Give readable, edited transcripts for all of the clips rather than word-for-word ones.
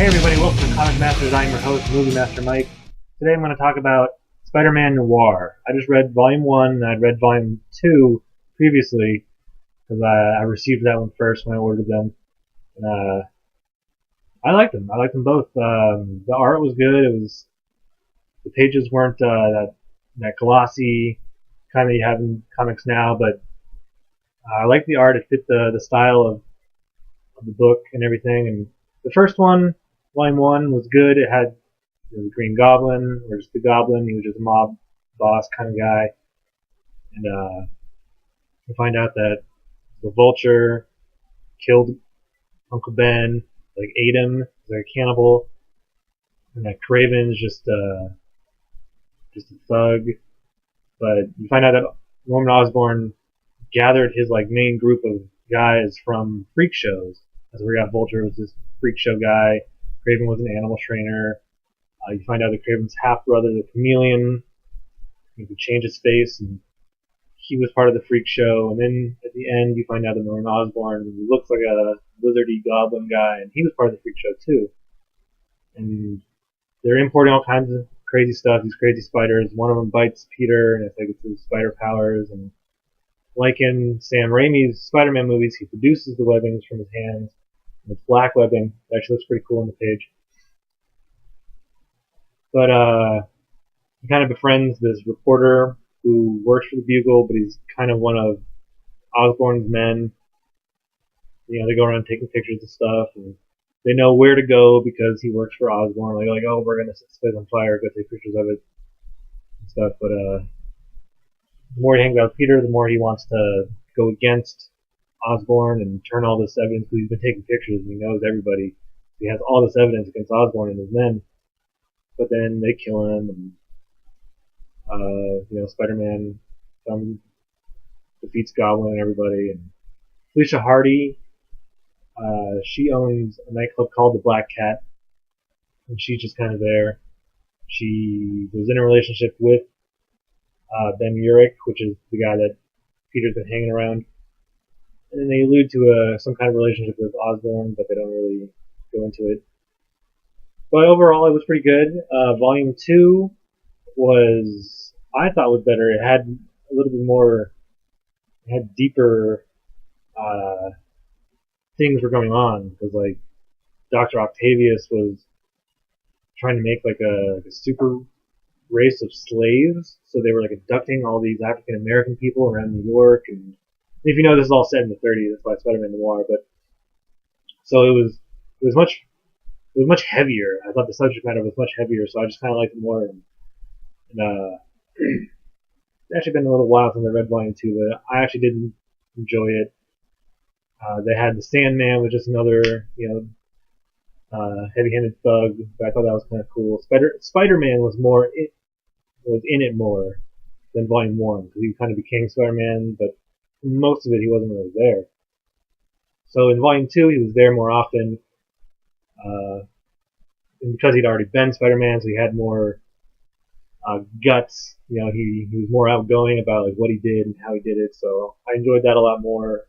Hey everybody, welcome to Comic Masters. I'm your host, Movie Master Mike. Today I'm going to talk about Spider-Man Noir. I just read Volume 1 and I'd read Volume 2 previously because I received that one first when I ordered them. And, I liked them. I liked them both. The art was good. The pages weren't that glossy kind that you have in comics now, but I liked the art. It fit the style of the book and everything. And the first one, Volume 1, was good. It had the Green Goblin, or just the Goblin. He was just a mob boss kind of guy. And you find out that the Vulture killed Uncle Ben, like ate him, like a cannibal. And that Kraven's just a thug. But you find out that Norman Osborn gathered his like main group of guys from freak shows. That's where we got Vulture was this freak show guy. Kraven was an animal trainer. You find out that Kraven's half brother, the Chameleon, he could change his face, and he was part of the freak show. And then at the end, you find out that Norman Osborn looks like a lizardy goblin guy, and he was part of the freak show too. And they're importing all kinds of crazy stuff. These crazy spiders. One of them bites Peter, and it's like it's his spider powers. And like in Sam Raimi's Spider-Man movies, he produces the webbings from his hands. And it's black webbing. It actually looks pretty cool on the page. But he kind of befriends this reporter who works for the Bugle, but he's kind of one of Osborn's men. You know, they go around taking pictures of stuff, and they know where to go because he works for Osborn. Like, oh, we're gonna set this place on fire, go take pictures of it and stuff. But the more he hangs out with Peter, the more he wants to go against Osborn and turn all this evidence, because he's been taking pictures and he knows everybody. He has all this evidence against Osborn and his men. But then they kill him, and Spider-Man comes, defeats Goblin and everybody. And Felicia Hardy, she owns a nightclub called the Black Cat, and she's just kind of there. She was in a relationship with Ben Urich, which is the guy that Peter's been hanging around. And then they allude to some kind of relationship with Osborn, but they don't really go into it. But overall, it was pretty good. Volume 2 I thought was better. It had a little bit more, it had deeper things were going on. Because, like, Dr. Octavius was trying to make, like, a super race of slaves. So they were, like, abducting all these African American people around New York. And if you know, this is all set in the 30s. That's why Spider-Man Noir. But so it was much heavier. I thought the subject matter was much heavier, so I just kind of liked it more. And it's actually been a little while since I read Volume 2, but I actually did enjoy it. They had the Sandman, which is another, heavy-handed thug, but I thought that was kind of cool. Spider-Man was in it more than Volume 1, because he kind of became Spider-Man, but most of it he wasn't really there. So in Volume 2, he was there more often. And because he'd already been Spider-Man, so he had more guts. He was more outgoing about like what he did and how he did it. So I enjoyed that a lot more.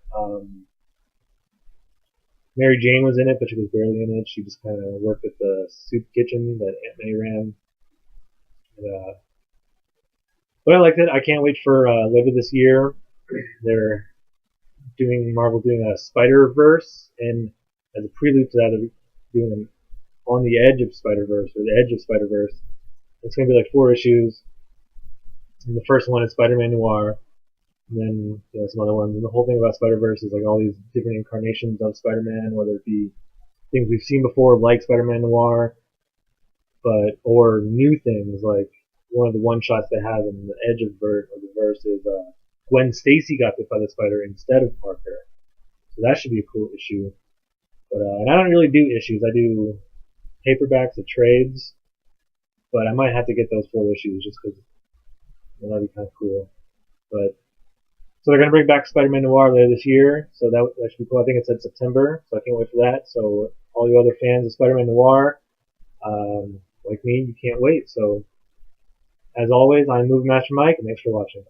Mary Jane was in it, but she was barely in it. She just kind of worked at the soup kitchen that Aunt May ran. But I liked it. I can't wait for later this year. They're Marvel doing a Spider-Verse, and as a prelude to that, they're doing an On the Edge of Spider-Verse, or the Edge of Spider-Verse. It's going to be like 4 issues. And the first one is Spider-Man Noir, and then some other ones. And the whole thing about Spider-Verse is like all these different incarnations of Spider-Man, whether it be things we've seen before, like Spider-Man Noir, or new things like one of the one-shots they have in the Edge of the verse is Gwen Stacy got bit by the spider instead of Parker. So that should be a cool issue. But and I don't really do issues. I do paperbacks of trades, but I might have to get those 4 issues just because that'd be kind of cool. But so they're gonna bring back Spider-Man Noir later this year, so that should be cool. I think it said September, so I can't wait for that. So all you other fans of Spider-Man Noir, like me, you can't wait. So as always, I'm Movie Master Mike, and thanks for watching.